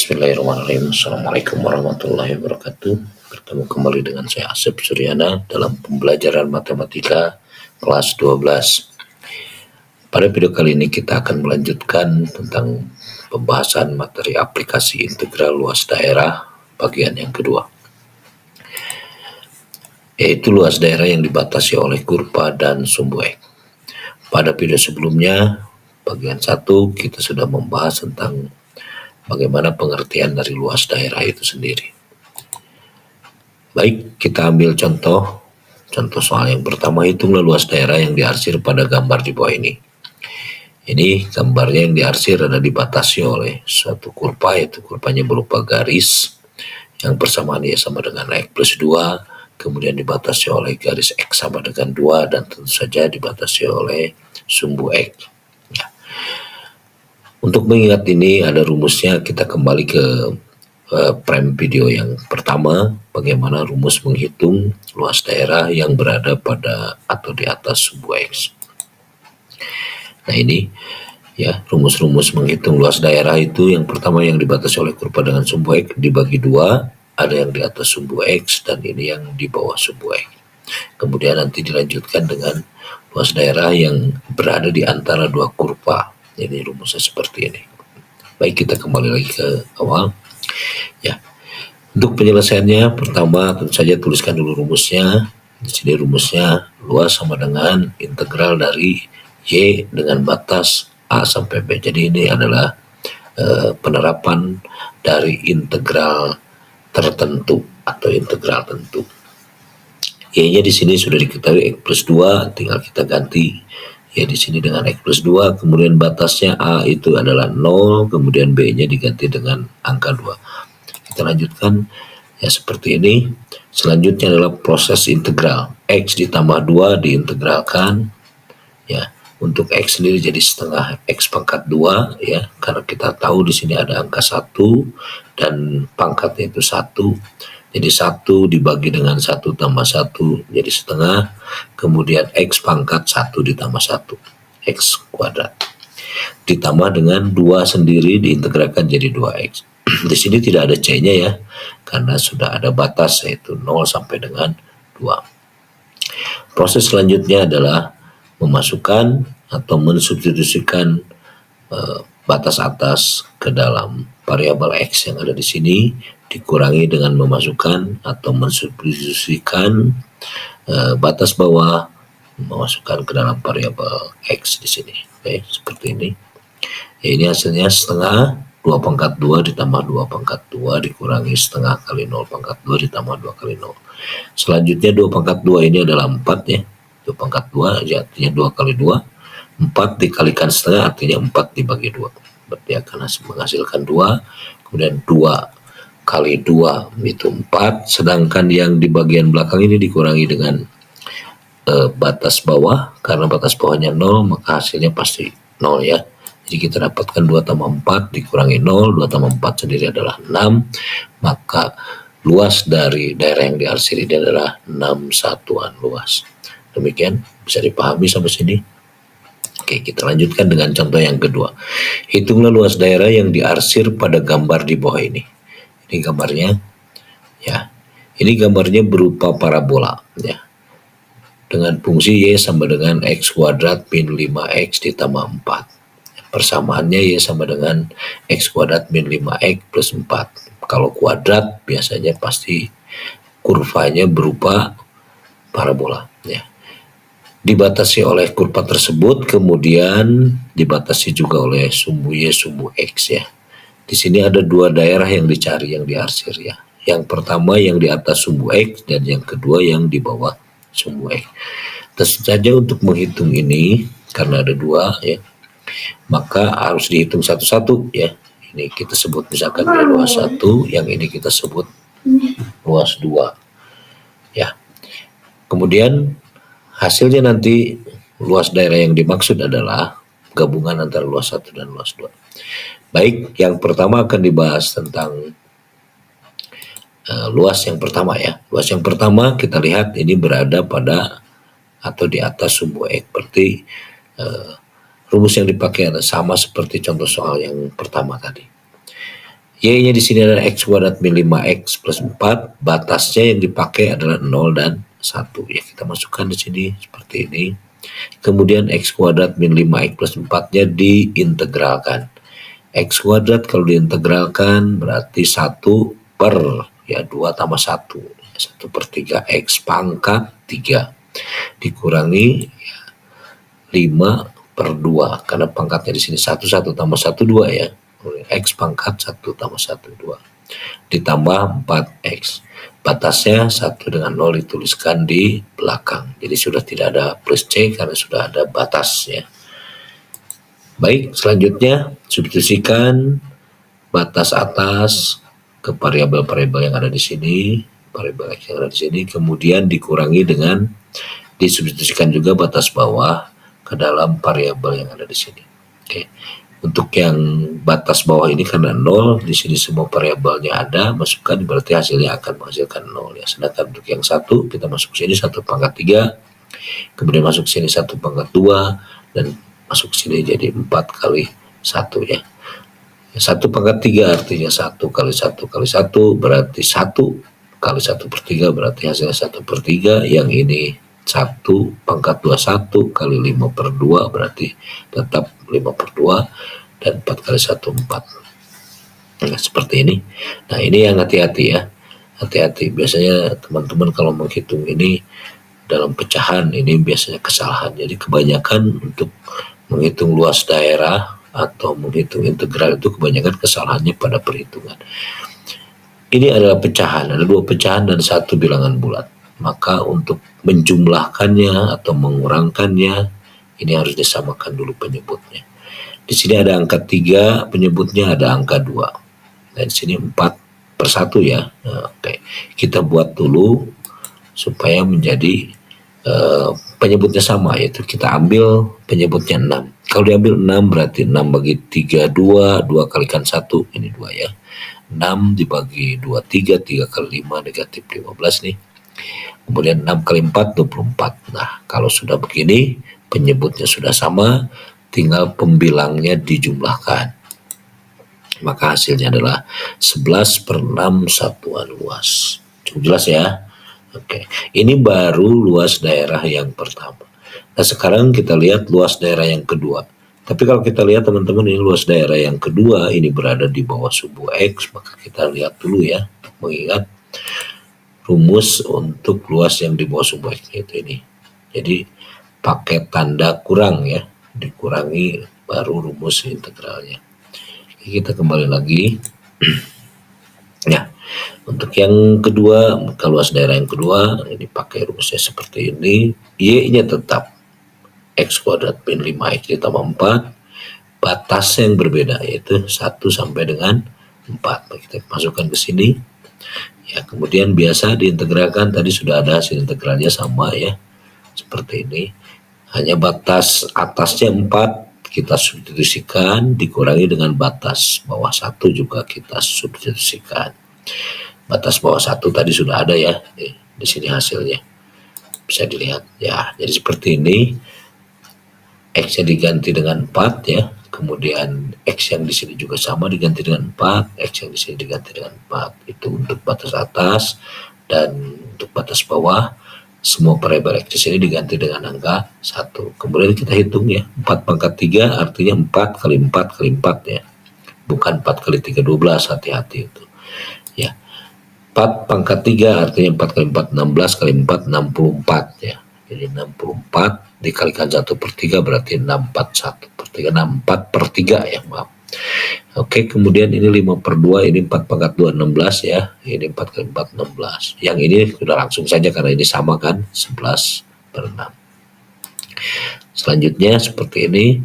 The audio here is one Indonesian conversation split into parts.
Bismillahirrahmanirrahim. Assalamualaikum warahmatullahi wabarakatuh. Bertemu kembali dengan saya Asep Suryana dalam pembelajaran matematika kelas 12. Pada video kali ini kita akan melanjutkan tentang pembahasan materi aplikasi integral luas daerah bagian yang kedua, yaitu luas daerah yang dibatasi oleh kurva dan sumbu X. Pada video sebelumnya, bagian 1, kita sudah membahas tentang bagaimana pengertian dari luas daerah itu sendiri. Baik, kita ambil contoh soal yang pertama. Hitunglah luas daerah yang diarsir pada gambar di bawah ini. Ini gambarnya yang diarsir ada dibatasi oleh suatu kurva, yaitu kurvanya berupa garis yang persamaan Y sama dengan X plus 2, kemudian dibatasi oleh garis X sama dengan 2, dan tentu saja dibatasi oleh sumbu X. Untuk mengingat ini ada rumusnya. Kita kembali ke frame video yang pertama, bagaimana rumus menghitung luas daerah yang berada pada atau di atas sumbu X. Nah ini ya, rumus-rumus menghitung luas daerah itu. Yang pertama yang dibatasi oleh kurva dengan sumbu X dibagi 2, ada yang di atas sumbu X dan ini yang di bawah sumbu X. Kemudian nanti dilanjutkan dengan luas daerah yang berada di antara dua kurva. Jadi rumusnya seperti ini. Baik, kita kembali lagi ke awal. Ya, untuk penyelesaiannya pertama tentu saja tuliskan dulu rumusnya. Di sini rumusnya luas sama dengan integral dari Y dengan batas A sampai B. Jadi ini adalah penerapan dari integral tertentu atau integral tentu. Y-nya di sini sudah diketahui X plus 2, tinggal kita ganti ya di sini dengan X plus 2, kemudian batasnya A itu adalah 0, kemudian B-nya diganti dengan angka 2. Kita lanjutkan ya seperti ini. Selanjutnya adalah proses integral. X ditambah 2 diintegralkan ya. Untuk X sendiri jadi setengah X pangkat 2 ya, karena kita tahu di sini ada angka 1 dan pangkatnya itu 1. Jadi 1 dibagi dengan 1 tambah 1 jadi setengah, kemudian X pangkat 1 ditambah 1, X kuadrat. Ditambah dengan 2 sendiri diintegralkan jadi 2X. Di sini tidak ada C-nya ya, karena sudah ada batas yaitu 0 sampai dengan 2. Proses selanjutnya adalah memasukkan atau mensubstitusikan batas atas ke dalam variabel X yang ada di sini, dikurangi dengan memasukkan atau mensubstitusikan batas bawah, memasukkan ke dalam variabel X di sini. Oke, seperti ini. Ya, ini hasilnya setengah 2 pangkat 2 ditambah 2 pangkat 2 dikurangi setengah kali 0 pangkat 2 ditambah 2 kali 0. Selanjutnya 2 pangkat 2 ini adalah 4 ya. 2 pangkat 2 artinya 2 kali 2. 4 dikalikan setengah artinya 4 dibagi 2. Berarti akan menghasilkan 2. Kemudian 2 kali 2 itu 4. Sedangkan yang di bagian belakang ini dikurangi dengan batas bawah. Karena batas bawahnya 0 maka hasilnya pasti 0 ya. Jadi kita dapatkan 2 tambah 4 dikurangi 0. 2 tambah 4 sendiri adalah 6. Maka luas dari daerah yang diarsir ini adalah 6 satuan luas. Demikian, bisa dipahami sampai sini. Oke, kita lanjutkan dengan contoh yang kedua. Hitunglah luas daerah yang diarsir pada gambar di bawah ini. Ini gambarnya ya. Ini gambarnya berupa parabola ya. Dengan fungsi Y sama dengan X kuadrat min 5X ditambah 4. Persamaannya Y sama dengan X kuadrat min 5X plus 4. Kalau kuadrat biasanya pasti kurvanya berupa parabola ya. Dibatasi oleh kurva tersebut, kemudian dibatasi juga oleh sumbu Y, sumbu X ya. Di sini ada dua daerah yang dicari, yang diarsir ya. Yang pertama yang di atas sumbu X dan yang kedua yang di bawah sumbu X. Tentu saja untuk menghitung ini, karena ada dua ya, maka harus dihitung satu-satu ya. Ini kita sebut misalkan luas 1, yang ini kita sebut luas 2 ya. Kemudian hasilnya nanti luas daerah yang dimaksud adalah gabungan antara luas 1 dan luas 2. Baik, yang pertama akan dibahas tentang luas yang pertama ya. Luas yang pertama kita lihat ini berada pada atau di atas sumbu X. Berarti rumus yang dipakai sama seperti contoh soal yang pertama tadi. Y-nya di sini adalah X kuadrat min 5X plus 4, batasnya yang dipakai adalah 0 dan 1. Ya, kita masukkan di sini seperti ini. Kemudian X kuadrat min 5X plus 4-nya diintegralkan. X kuadrat kalau diintegralkan berarti 1 per, ya 2 tambah 1. 1 per 3 X pangkat 3. Dikurangi 5 per 2. Karena pangkatnya di sini 1, 1 tambah 1, 2 ya. X pangkat 1 tambah 1, 2. Ditambah 4X. Batasnya 1 dengan 0 dituliskan di belakang. Jadi sudah tidak ada plus C karena sudah ada batasnya. Baik, selanjutnya substitusikan batas atas ke variabel-variabel yang ada di sini, variabel X yang ada di sini, kemudian dikurangi dengan disubstitusikan juga batas bawah ke dalam variabel yang ada di sini. Oke. Untuk yang batas bawah ini karena 0, di sini semua variabelnya ada, masukkan berarti hasilnya akan menghasilkan 0 ya. Sedangkan untuk yang 1 kita masuk sini 1 pangkat 3, kemudian masuk sini 1 pangkat 2 dan masuk sini jadi 4 kali 1 ya. 1 pangkat 3 artinya 1 kali 1 kali 1 berarti 1 kali 1 per 3 berarti hasilnya 1 per 3. Yang ini 1 pangkat 2 1 kali 5 per 2 berarti tetap 5 per 2 dan 4 kali 1 4. Nah, seperti ini. Nah, ini yang hati-hati ya. Hati-hati. Biasanya teman-teman kalau menghitung ini dalam pecahan ini biasanya kesalahan. Jadi kebanyakan untuk menghitung luas daerah atau menghitung integral itu kebanyakan kesalahannya pada perhitungan. Ini adalah pecahan, ada 2 pecahan dan 1 bilangan bulat. Maka untuk menjumlahkannya atau mengurangkannya ini harus disamakan dulu penyebutnya. Di sini ada angka 3, penyebutnya ada angka 2. Dan di sini 4 per 1 ya. Nah, oke. Kita buat dulu supaya menjadi penyebutnya sama, yaitu kita ambil penyebutnya 6. Kalau diambil 6 berarti 6 bagi 3 2, 2 kalikan 1 ini 2 ya. 6 dibagi 2 3, 3 kali 5 negatif 15 nih. Kemudian 6 kali 4 24. Nah, kalau sudah begini penyebutnya sudah sama, tinggal pembilangnya dijumlahkan. Maka hasilnya adalah 11 per 6 satuan luas. Cukup jelas ya? Oke, ini baru luas daerah yang pertama. Nah, sekarang kita lihat luas daerah yang kedua. Tapi kalau kita lihat teman-teman, ini luas daerah yang kedua ini berada di bawah subu X, maka kita lihat dulu ya, mengingat rumus untuk luas yang di bawah subu X itu ini. Jadi pakai tanda kurang ya, dikurangi baru rumus integralnya. Kita kembali lagi. Ya, untuk yang kedua, luas daerah yang kedua ini pakai rumusnya seperti ini. Y-nya tetap X kuadrat min 5X ditambah 4. Batasnya yang berbeda yaitu 1 sampai dengan 4. Kita masukkan ke sini. Ya, kemudian biasa diintegralkan, tadi sudah ada hasil integralnya sama ya. Seperti ini. Hanya batas atasnya 4 kita substitusikan, dikurangi dengan batas bawah 1 juga kita substitusikan. Batas bawah 1 tadi sudah ada ya. Di sini hasilnya. Bisa dilihat ya. Jadi seperti ini. X-nya diganti dengan 4 ya. Kemudian X yang di sini juga sama diganti dengan 4, X yang di sini diganti dengan 4. Itu untuk batas atas, dan untuk batas bawah semua variabel X di sini diganti dengan angka 1. Kemudian kita hitung ya, 4 pangkat 3 artinya 4 kali 4 kali 4 ya. Bukan 4 kali 3 12, hati-hati itu. Ya. 4 pangkat 3 artinya 4 kali 4 16 kali 4 64 ya. Jadi 64 dikalikan 1 per 3 berarti 641 per 3, 64 per 3 ya, maaf. Oke, kemudian ini 5 per 2, ini 4 pangkat 2 16 ya, ini 4 kali 4 16. Yang ini sudah langsung saja karena ini sama kan, 11 per 6. Selanjutnya seperti ini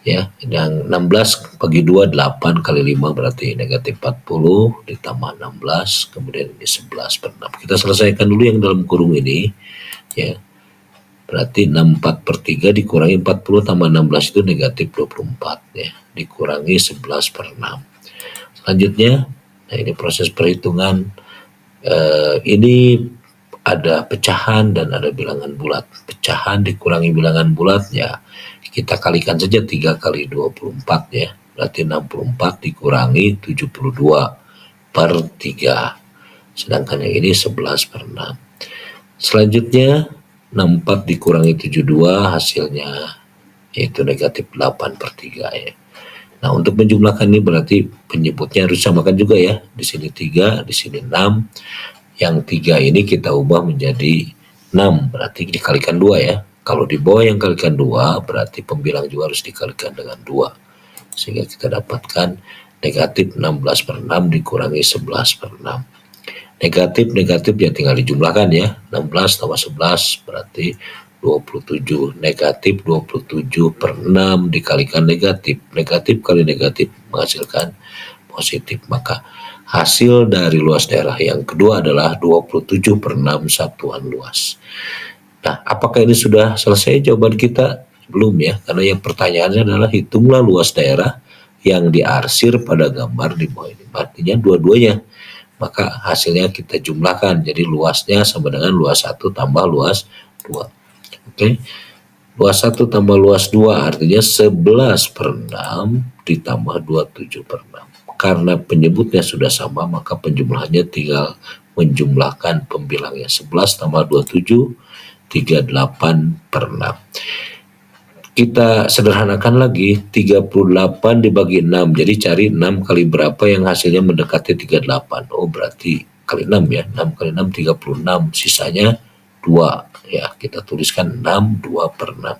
ya, yang 16 bagi 2 8 kali 5 berarti negatif 40 ditambah 16, kemudian ini 11 per 6. Kita selesaikan dulu yang dalam kurung ini ya. Berarti 64 per 3 dikurangi 40 tambah 16 itu negatif 24 ya. Dikurangi 11 per 6. Selanjutnya, nah ini proses perhitungan. Ini ada pecahan dan ada bilangan bulat. Pecahan dikurangi bilangan bulat ya. Kita kalikan saja 3 kali 24 ya. berarti 64 dikurangi 72/3. Sedangkan yang ini 11/6. Selanjutnya 64 dikurangi 72 hasilnya yaitu negatif 8/3 ya. Nah, untuk menjumlahkan ini berarti penyebutnya harus samakan juga ya. Di sini 3, di sini 6. Yang 3 ini kita ubah menjadi 6, berarti dikalikan 2 ya. Kalau di bawah yang kalikan 2, berarti pembilang juga harus dikalikan dengan 2. Sehingga kita dapatkan negatif 16/6 dikurangi 11/6. Negatif ya tinggal dijumlahkan ya. 16 tambah 11 berarti 27. Negatif 27/6 dikalikan negatif. Negatif kali negatif menghasilkan positif. Maka hasil dari luas daerah yang kedua adalah 27/6 satuan luas. Nah, apakah ini sudah selesai jawaban kita? Belum ya, karena yang pertanyaannya adalah hitunglah luas daerah yang diarsir pada gambar di bawah ini. Artinya dua-duanya. Maka hasilnya kita jumlahkan. Jadi luasnya sama dengan luas 1 tambah luas 2. Oke. Luas 1 tambah luas 2 artinya 11/6 ditambah 27/6. Karena penyebutnya sudah sama, maka penjumlahannya tinggal menjumlahkan pembilangnya. 11 tambah 27, 38/6. Kita sederhanakan lagi, 38 dibagi 6. Jadi cari 6 kali berapa yang hasilnya mendekati 38. Oh, berarti kali 6 ya. 6 kali 6, 36. Sisanya 2. Ya, kita tuliskan 6, 2/6.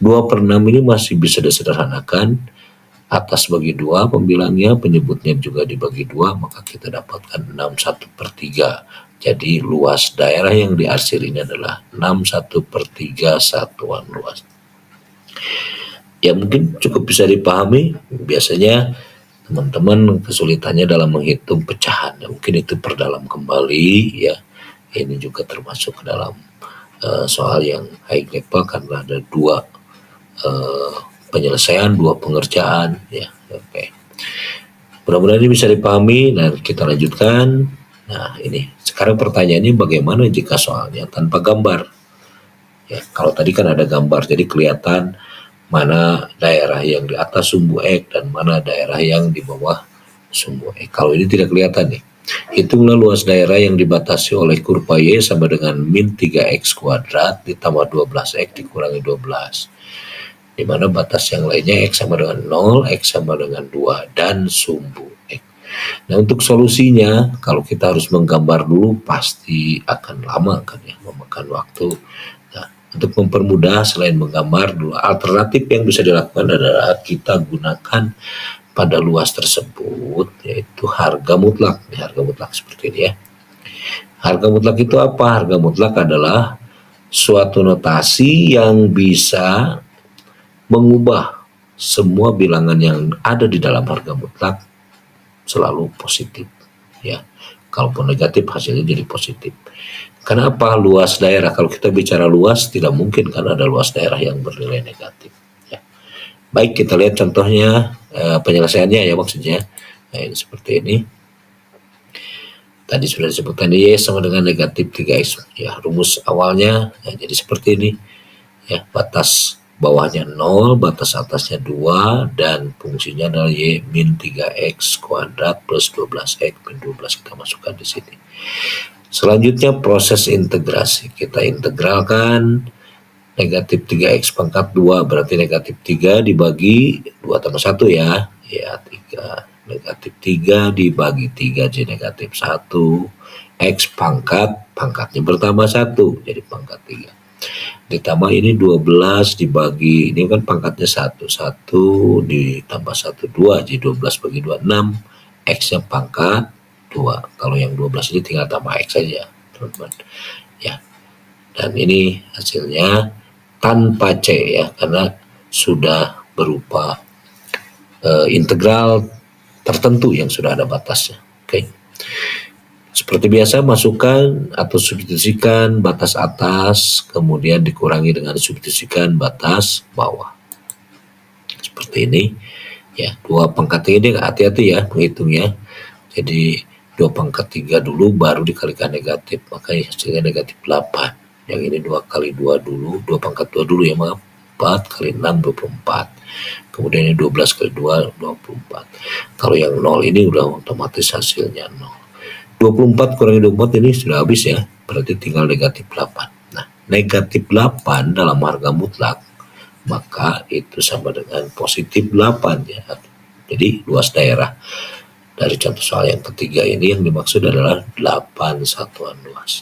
2/6 ini masih bisa disederhanakan. Atas bagi 2 pembilangnya, penyebutnya juga dibagi 2, maka kita dapatkan 61/3. Jadi luas daerah yang diarsir ini adalah 61/3 satuan luas. Ya mungkin cukup bisa dipahami. Biasanya teman-teman kesulitannya dalam menghitung pecahan. Ya, mungkin itu perdalam kembali ya. Ini juga termasuk ke dalam soal yang high level karena ada 2 penyelesaian, 2 pengerjaan ya. Oke. Mudah-mudahan ini bisa dipahami dan kita lanjutkan. Nah, ini sekarang pertanyaannya bagaimana jika soalnya tanpa gambar? Ya, kalau tadi kan ada gambar, jadi kelihatan mana daerah yang di atas sumbu X dan mana daerah yang di bawah sumbu X. Kalau ini tidak kelihatan nih. Hitunglah luas daerah yang dibatasi oleh kurva Y sama dengan min 3X kuadrat ditambah 12X dikurangi 12. Di mana batas yang lainnya X sama dengan 0, X sama dengan 2, dan sumbu X. Nah, untuk solusinya, kalau kita harus menggambar dulu, pasti akan lama kan ya, memakan waktu. Untuk mempermudah selain menggambar dulu, alternatif yang bisa dilakukan adalah kita gunakan pada luas tersebut yaitu harga mutlak. Harga mutlak seperti ini ya. Harga mutlak itu apa? Harga mutlak adalah suatu notasi yang bisa mengubah semua bilangan yang ada di dalam harga mutlak selalu positif ya. Kalaupun negatif hasilnya jadi positif. Kenapa luas daerah? Kalau kita bicara luas, tidak mungkin kan ada luas daerah yang bernilai negatif. Ya. Baik, kita lihat contohnya penyelesaiannya ya maksudnya. Nah, ini seperti ini. Tadi sudah disebutkan Y sama dengan negatif 3X. Ya, rumus awalnya ya, jadi seperti ini. Ya, batas bawahnya 0, batas atasnya 2, dan fungsinya adalah Y min 3X kuadrat plus 12X min 12. Kita masukkan di sini. Selanjutnya proses integrasi. Kita integralkan negatif 3X pangkat 2 berarti negatif 3 dibagi 2 tambah 1 ya. Ya 3. Negatif 3 dibagi 3 jadi negatif 1. X pangkatnya bertambah 1 jadi pangkat 3. Ditambah ini 12 dibagi, ini kan pangkatnya 1. 1 ditambah 1 2 jadi 12 bagi 2 6. X-nya pangkat 2. Kalau yang 12 ini tinggal tambah X saja, teman-teman. Ya. Dan ini hasilnya tanpa C ya, karena sudah berupa integral tertentu yang sudah ada batasnya. Oke. Seperti biasa, masukkan atau substitusikan batas atas, kemudian dikurangi dengan substitusikan batas bawah. Seperti ini. Ya, 2 pangkat 3 ini hati-hati ya menghitungnya. Jadi 2 pangkat 3 dulu baru dikalikan negatif, maka hasilnya negatif 8. Yang ini 2 kali 2 dulu, 2 pangkat 2 dulu ya maaf. 24 kali 6 24. Kemudian ini 12 kali 2 24. Kalau yang 0 ini udah otomatis hasilnya 0. 24 kurangi 24 ini sudah habis ya, berarti tinggal negatif 8. Nah, negatif 8 dalam harga mutlak, maka itu sama dengan positif 8 ya. Jadi luas daerah dari contoh soal yang ketiga ini yang dimaksud adalah 8 satuan luas.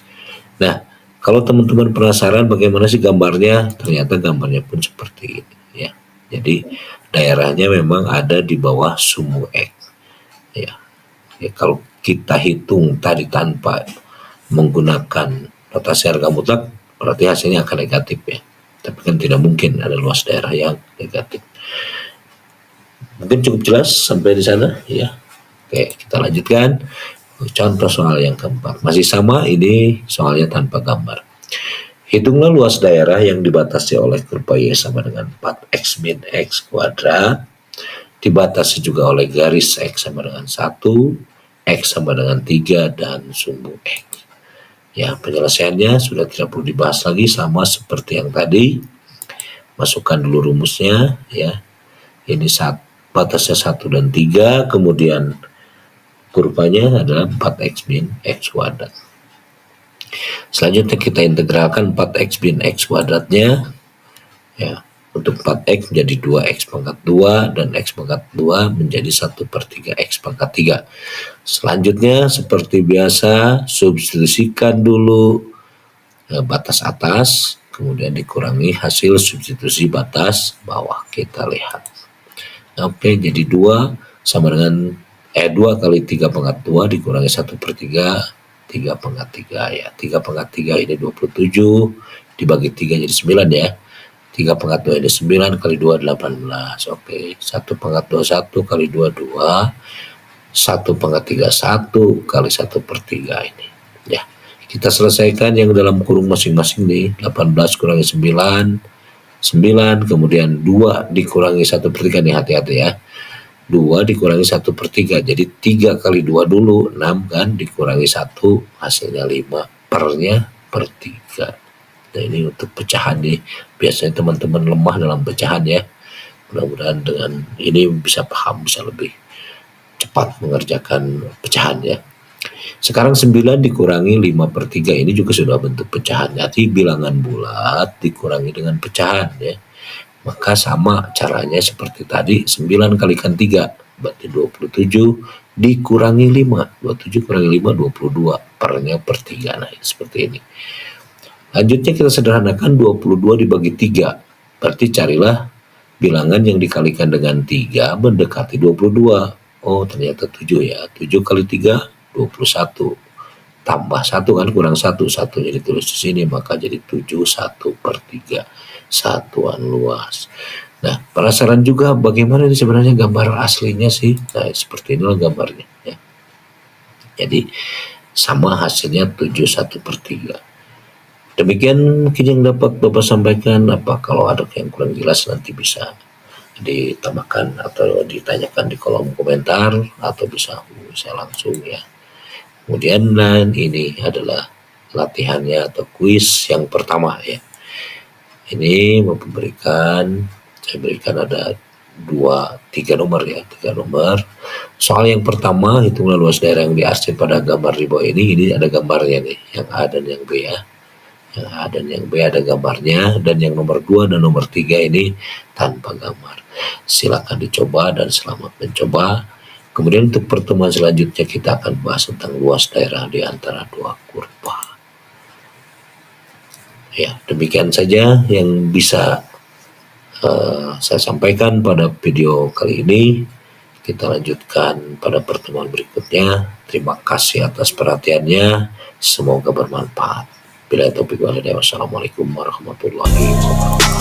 Nah, kalau teman-teman penasaran bagaimana sih gambarnya, ternyata gambarnya pun seperti ini ya. Jadi daerahnya memang ada di bawah sumbu X ya. Ya, kalau kita hitung tadi tanpa menggunakan notasi harga mutlak, berarti hasilnya akan negatif ya. Tapi kan tidak mungkin ada luas daerah yang negatif. Mungkin cukup jelas sampai di sana ya. Oke, kita lanjutkan. Contoh soal yang keempat. Masih sama, ini soalnya tanpa gambar. Hitunglah luas daerah yang dibatasi oleh kurva Y sama dengan 4x min x kuadrat. Dibatasi juga oleh garis X sama dengan 1, X sama dengan 3, dan sumbu X. Ya, penyelesaiannya sudah tidak perlu dibahas lagi, sama seperti yang tadi. Masukkan dulu rumusnya ya. Ini batasnya 1 dan 3, kemudian kurvanya adalah 4x min x kuadrat. Selanjutnya kita integralkan 4x min x kuadratnya ya. Untuk 4x menjadi 2x pangkat 2 dan x pangkat 2 menjadi 1/3 x pangkat 3. Selanjutnya seperti biasa substitusikan dulu batas atas, kemudian dikurangi hasil substitusi batas bawah. Kita lihat. Oke, jadi 2 sama dengan 2 kali 3 pangkat 2 dikurangi 1/3 3 pangkat 3 ya. 3 pangkat 3 ini 27 dibagi 3 jadi 9 ya. 3 pangkat 2 ini 9 kali 2 18. Oke, 1 pangkat 2 1 kali 2 2. 1 pangkat 3 1 kali 1/3 ini ya. Kita selesaikan yang dalam kurung masing-masing nih. 18 kurangi 9 9, kemudian 2 dikurangi 1/3 nih, hati-hati ya. 2 dikurangi 1/3, jadi 3 kali 2 dulu 6 kan, dikurangi 1 hasilnya 5, pernya per 3. Nah, ini untuk pecahan nih, biasanya teman-teman lemah dalam pecahan ya. Mudah-mudahan dengan ini bisa paham, bisa lebih cepat mengerjakan pecahan ya. Sekarang 9 dikurangi 5/3 ini juga sudah bentuk pecahan. Jadi bilangan bulat dikurangi dengan pecahan ya. Maka sama caranya seperti tadi, 9 kalikan 3 berarti 27 dikurangi 5. 27 kurangi 5 22, pernya per 3. Nah, seperti ini. Lanjutnya kita sederhanakan, 22 dibagi 3. Berarti carilah bilangan yang dikalikan dengan 3 mendekati 22. Oh, ternyata 7 ya. 7 kali 3 21. Tambah 1 kan, kurang 1. 1-nya ditulis di sini, maka jadi 7 1/3 satuan luas. Nah, penasaran juga bagaimana ini sebenarnya gambar aslinya sih. Nah, seperti inilah gambarnya ya. Jadi sama hasilnya 7 1/3. Demikian mungkin yang dapat Bapak sampaikan. Apa kalau ada yang kurang jelas nanti bisa ditambahkan atau ditanyakan di kolom komentar, atau bisa langsung ya. Kemudian ini adalah latihannya atau kuis yang pertama ya. Ini saya berikan ada 3 nomor ya, 3 nomor. Soal yang pertama, hitunglah luas daerah yang diarsip pada gambar di bawah ini. Ini ada gambarnya nih, yang A dan yang B ya. Yang A dan yang B ada gambarnya, dan yang nomor 2 dan nomor 3 ini tanpa gambar. Silakan dicoba dan selamat mencoba. Kemudian untuk pertemuan selanjutnya kita akan bahas tentang luas daerah di antara 2 kurva. Ya, demikian saja yang bisa saya sampaikan pada video kali ini. Kita lanjutkan pada pertemuan berikutnya. Terima kasih atas perhatiannya. Semoga bermanfaat. Bila taufiq wal hidayah. Wassalamualaikum warahmatullahi wabarakatuh.